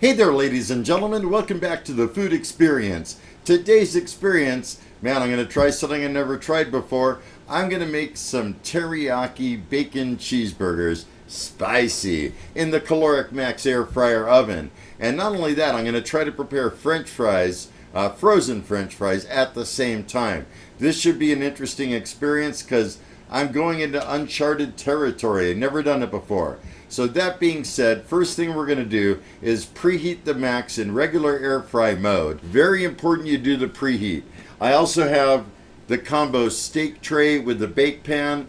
Hey there, ladies and gentlemen. Welcome back to the Food Experience. Today's experience, man, I'm going to try something I never tried before. I'm going to make some teriyaki bacon cheeseburgers, spicy, in the Kalorik Maxx air fryer oven. And not only that, I'm going to try to prepare French fries, frozen French fries, at the same time. This should be an interesting experience because I'm going into uncharted territory. I've never done it before. So that being said, first thing we're going to do is preheat the Max in regular air fry mode. Very important you do the preheat. I also have the combo steak tray with the bake pan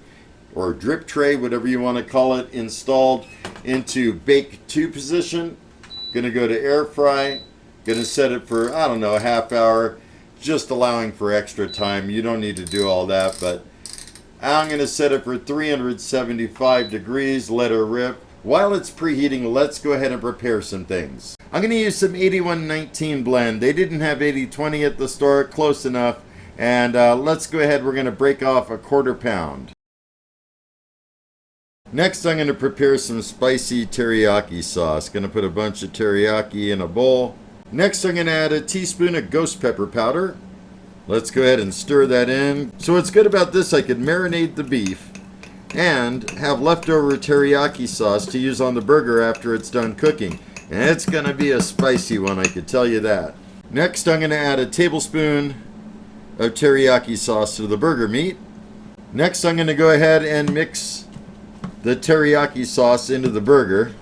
or drip tray, whatever you want to call it, installed into bake 2 position. Going to go to air fry. Going to set it for, I don't know, a half hour, just allowing for extra time. You don't need to do all that, but I'm going to set it for 375 degrees, let her rip. While it's preheating, let's go ahead and prepare some things. I'm going to use some 8119 blend. They didn't have 8020 at the store, close enough. And let's go ahead, we're going to break off a 1/4 pound. Next, I'm going to prepare some spicy teriyaki sauce. Going to put a bunch of teriyaki in a bowl. Next, I'm going to add a teaspoon of ghost pepper powder. Let's go ahead and stir that in. So what's good about this, I could marinate the beef and have leftover teriyaki sauce to use on the burger after it's done cooking. And it's going to be a spicy one, I could tell you that. Next, I'm going to add a tablespoon of teriyaki sauce to the burger meat. Next, I'm going to go ahead and mix the teriyaki sauce into the burger.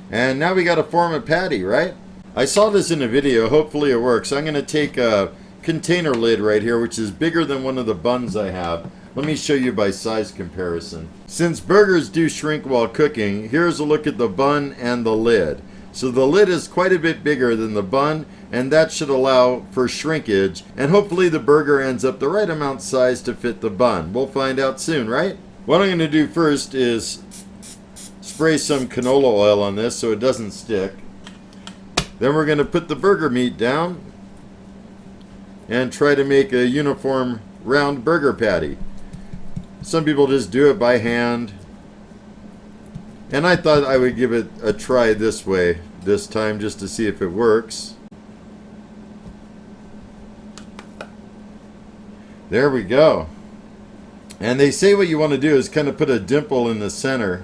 And now we got to form a patty, right? I saw this in a video, hopefully it works. I'm going to take a container lid right here, which is bigger than one of the buns I have. Let me show you by size comparison. Since burgers do shrink while cooking, here's a look at the bun and the lid. So the lid is quite a bit bigger than the bun, and that should allow for shrinkage, and hopefully the burger ends up the right amount size to fit the bun. We'll find out soon, right? What I'm going to do first is spray some canola oil on this so it doesn't stick. Then we're going to put the burger meat down and try to make a uniform round burger patty. Some people just do it by hand, and I thought I would give it a try this way this time just to see if it works. There we go. And they say what you want to do is kind of put a dimple in the center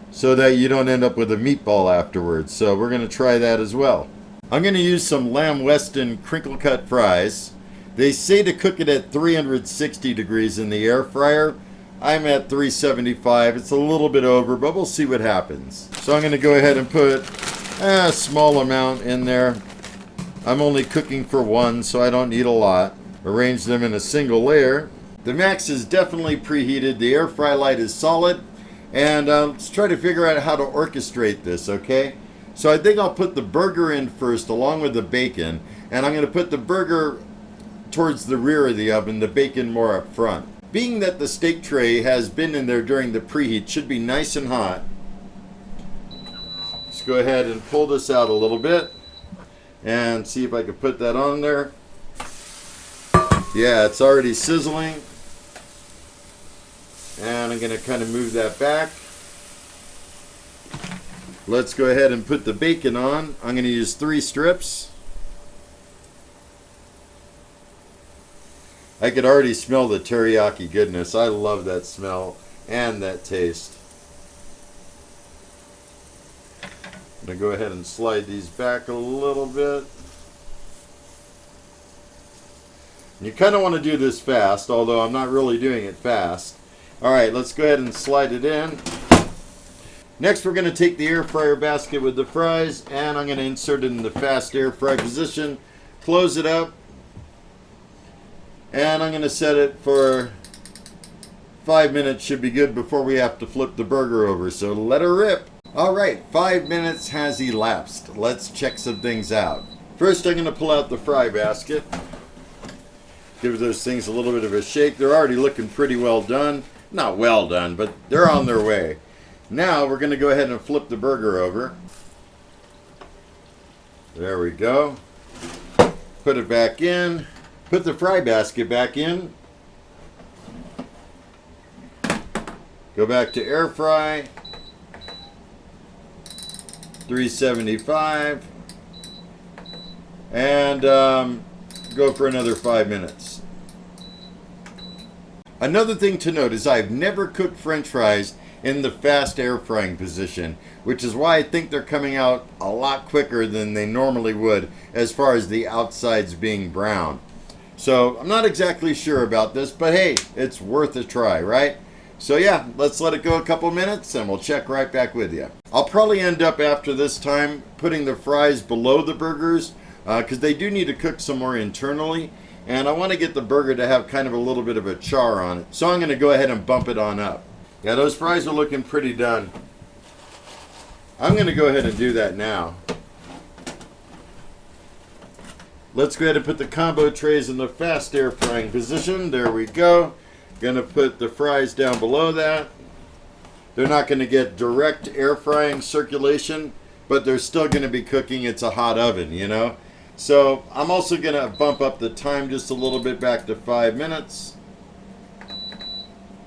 so that you don't end up with a meatball afterwards. So we're going to try that as well. I'm going to use some Lamb Weston crinkle cut fries. They say to cook it at 360 degrees in the air fryer. I'm at 375. It's a little bit over, but we'll see what happens. So I'm going to go ahead and put a small amount in there. I'm only cooking for one, so I don't need a lot. Arrange them in a single layer. The Max is definitely preheated. The air fry light is solid. And let's try to figure out how to orchestrate this, okay? So I think I'll put the burger in first along with the bacon. And I'm going to put the burger towards the rear of the oven, the bacon more up front. Being that the steak tray has been in there during the preheat, should be nice and hot. Let's go ahead and pull this out a little bit and see if I can put that on there. Yeah, it's already sizzling. And I'm going to kind of move that back. Let's go ahead and put the bacon on. I'm going to use 3 strips. I could already smell the teriyaki goodness. I love that smell and that taste. I'm going to go ahead and slide these back a little bit. You kind of want to do this fast, although I'm not really doing it fast. Alright, let's go ahead and slide it in. Next, we're going to take the air fryer basket with the fries, and I'm going to insert it in the fast air fry position, close it up, and I'm going to set it for 5 minutes. Should be good before we have to flip the burger over, so let her rip. Alright, 5 minutes has elapsed. Let's check some things out. First, I'm going to pull out the fry basket. Give those things a little bit of a shake. They're already looking pretty well done. Not well done, but they're on their way. Now we're going to go ahead and flip the burger over. There we go. Put it back in. Put the fry basket back in. Go back to air fry. 375. And go for another 5 minutes. Another thing to note is I've never cooked French fries in the fast air frying position, which is why I think they're coming out a lot quicker than they normally would as far as the outsides being brown. So I'm not exactly sure about this, but hey, it's worth a try, right? So yeah, let's let it go a couple minutes and we'll check right back with you. I'll probably end up after this time putting the fries below the burgers because they do need to cook some more internally. And I want to get the burger to have kind of a little bit of a char on it. So I'm going to go ahead and bump it on up. Yeah, those fries are looking pretty done. I'm going to go ahead and do that now. Let's go ahead and put the combo trays in the fast air frying position. There we go. Going to put the fries down below that. They're not going to get direct air frying circulation, but they're still going to be cooking. It's a hot oven, you know. So I'm also going to bump up the time just a little bit back to 5 minutes.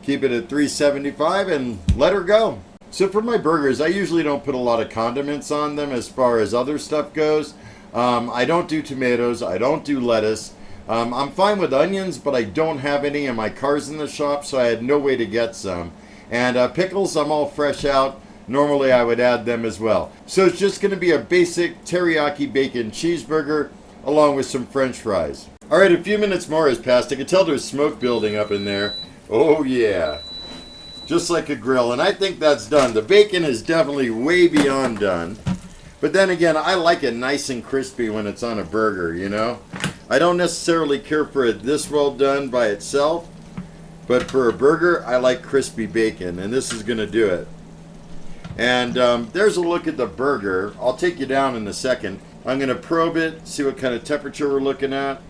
Keep it at 375 and let her go. So for my burgers, I usually don't put a lot of condiments on them as far as other stuff goes. I don't do tomatoes. I don't do lettuce. I'm fine with onions, but I don't have any, and my car's in the shop, so I had no way to get some. And pickles, I'm all fresh out. Normally I would add them as well. So it's just going to be a basic teriyaki bacon cheeseburger along with some French fries. Alright, a few minutes more has passed. I can tell there's smoke building up in there. Oh yeah. Just like a grill. And I think that's done. The bacon is definitely way beyond done. But then again, I like it nice and crispy when it's on a burger, you know. I don't necessarily care for it this well done by itself. But for a burger, I like crispy bacon. And this is going to do it. And there's a look at the burger. I'll take you down in a second. I'm going to probe it, see what kind of temperature we're looking at.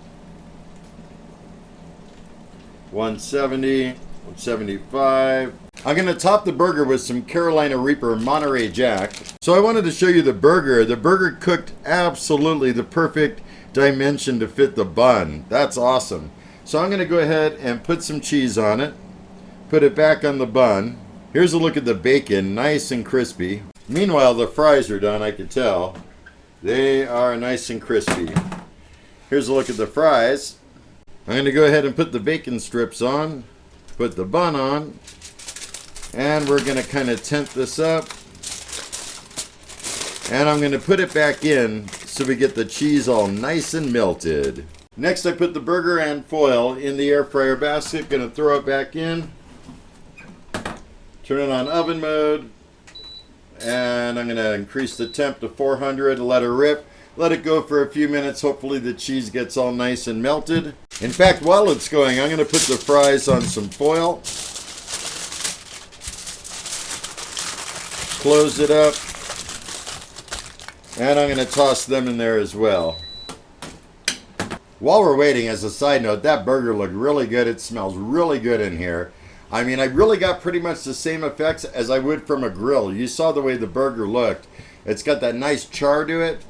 170, 175. I'm going to top the burger with some Carolina Reaper Monterey Jack. So I wanted to show you the burger. The burger cooked absolutely the perfect dimension to fit the bun. That's awesome. So I'm going to go ahead and put some cheese on it. Put it back on the bun. Here's a look at the bacon, nice and crispy. Meanwhile, the fries are done, I can tell. They are nice and crispy. Here's a look at the fries. I'm going to go ahead and put the bacon strips on, put the bun on, and we're going to kind of tent this up. And I'm going to put it back in so we get the cheese all nice and melted. Next, I put the burger and foil in the air fryer basket. Going to throw it back in. Turn it on oven mode, and I'm going to increase the temp to 400 and let it rip. Let it go for a few minutes. Hopefully the cheese gets all nice and melted. In fact, while it's going, I'm going to put the fries on some foil. Close it up. And I'm going to toss them in there as well. While we're waiting, as a side note, that burger looked really good. It smells really good in here. I mean, I really got pretty much the same effects as I would from a grill. You saw the way the burger looked. It's got that nice char to it.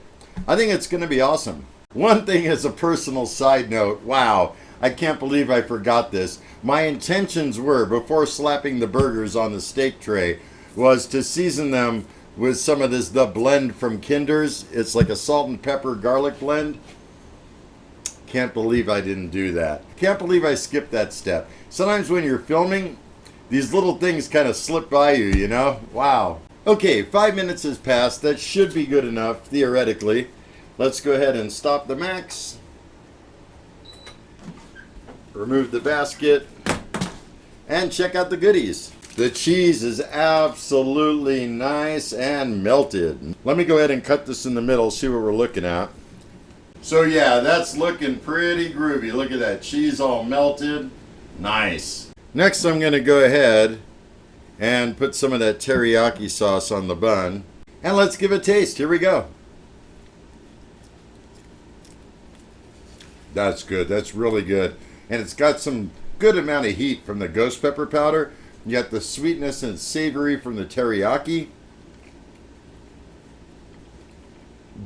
I think it's going to be awesome. One thing as a personal side note, wow, I can't believe I forgot this. My intentions were, before slapping the burgers on the steak tray, was to season them with some of The Blend from Kinder's. It's like a salt and pepper garlic blend. Can't believe I didn't do that. Can't believe I skipped that step. Sometimes when you're filming, these little things kind of slip by you, you know? Wow. Okay, 5 minutes has passed. That should be good enough, theoretically. Let's go ahead and stop the Max. Remove the basket. And check out the goodies. The cheese is absolutely nice and melted. Let me go ahead and cut this in the middle, see what we're looking at. So yeah, that's looking pretty groovy. Look at that, cheese all melted. Nice. Next I'm going to go ahead and put some of that teriyaki sauce on the bun. And let's give it a taste. Here we go. That's good. That's really good. And it's got some good amount of heat from the ghost pepper powder. You got the sweetness and savory from the teriyaki.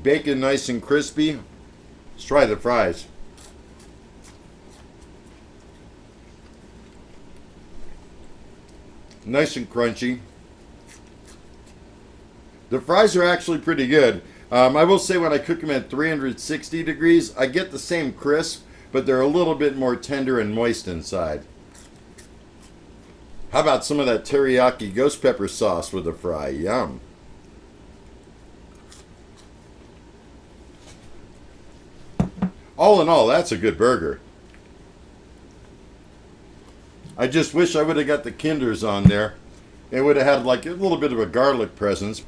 Bacon nice and crispy. Let's try the fries. Nice and crunchy. The fries are actually pretty good. I will say when I cook them at 360 degrees, I get the same crisp, but they're a little bit more tender and moist inside. How about some of that teriyaki ghost pepper sauce with a fry? Yum. All in all, that's a good burger. I just wish I would have got the Kinders on there. It would have had like a little bit of a garlic presence.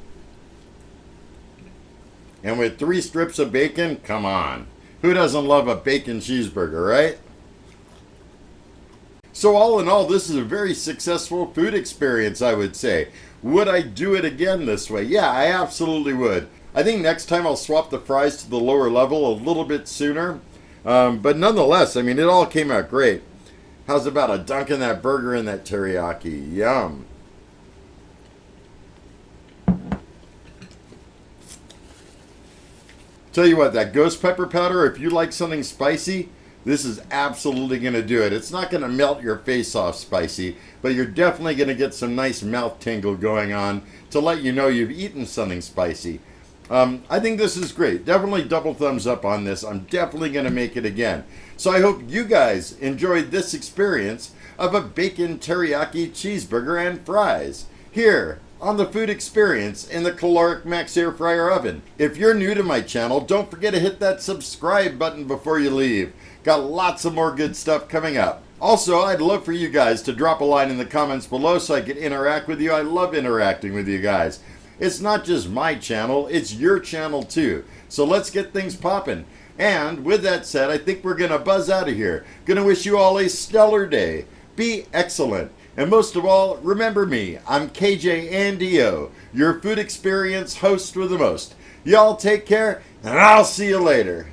And with 3 strips of bacon, come on. Who doesn't love a bacon cheeseburger, right? So all in all, this is a very successful food experience, I would say. Would I do it again this way? Yeah, I absolutely would. I think next time I'll swap the fries to the lower level a little bit sooner. But nonetheless, I mean, it all came out great. How's about a dunking that burger in that teriyaki? Yum. Tell you what, that ghost pepper powder, if you like something spicy, this is absolutely going to do it. It's not going to melt your face off spicy, but you're definitely going to get some nice mouth tingle going on to let you know you've eaten something spicy. I think this is great. Definitely double thumbs up on this. I'm definitely going to make it again. So I hope you guys enjoyed this experience of a bacon teriyaki cheeseburger and fries here on the Food Experience in the Kalorik Maxx air fryer oven. If you're new to my channel, don't forget to hit that subscribe button before you leave. Got lots of more good stuff coming up. Also, I'd love for you guys to drop a line in the comments below so I can interact with you. I love interacting with you guys. It's not just my channel, it's your channel too. So let's get things popping. And with that said, I think we're going to buzz out of here. Going to wish you all a stellar day. Be excellent. And most of all, remember me. I'm KJ Andio, your food experience host with the most. Y'all take care, and I'll see you later.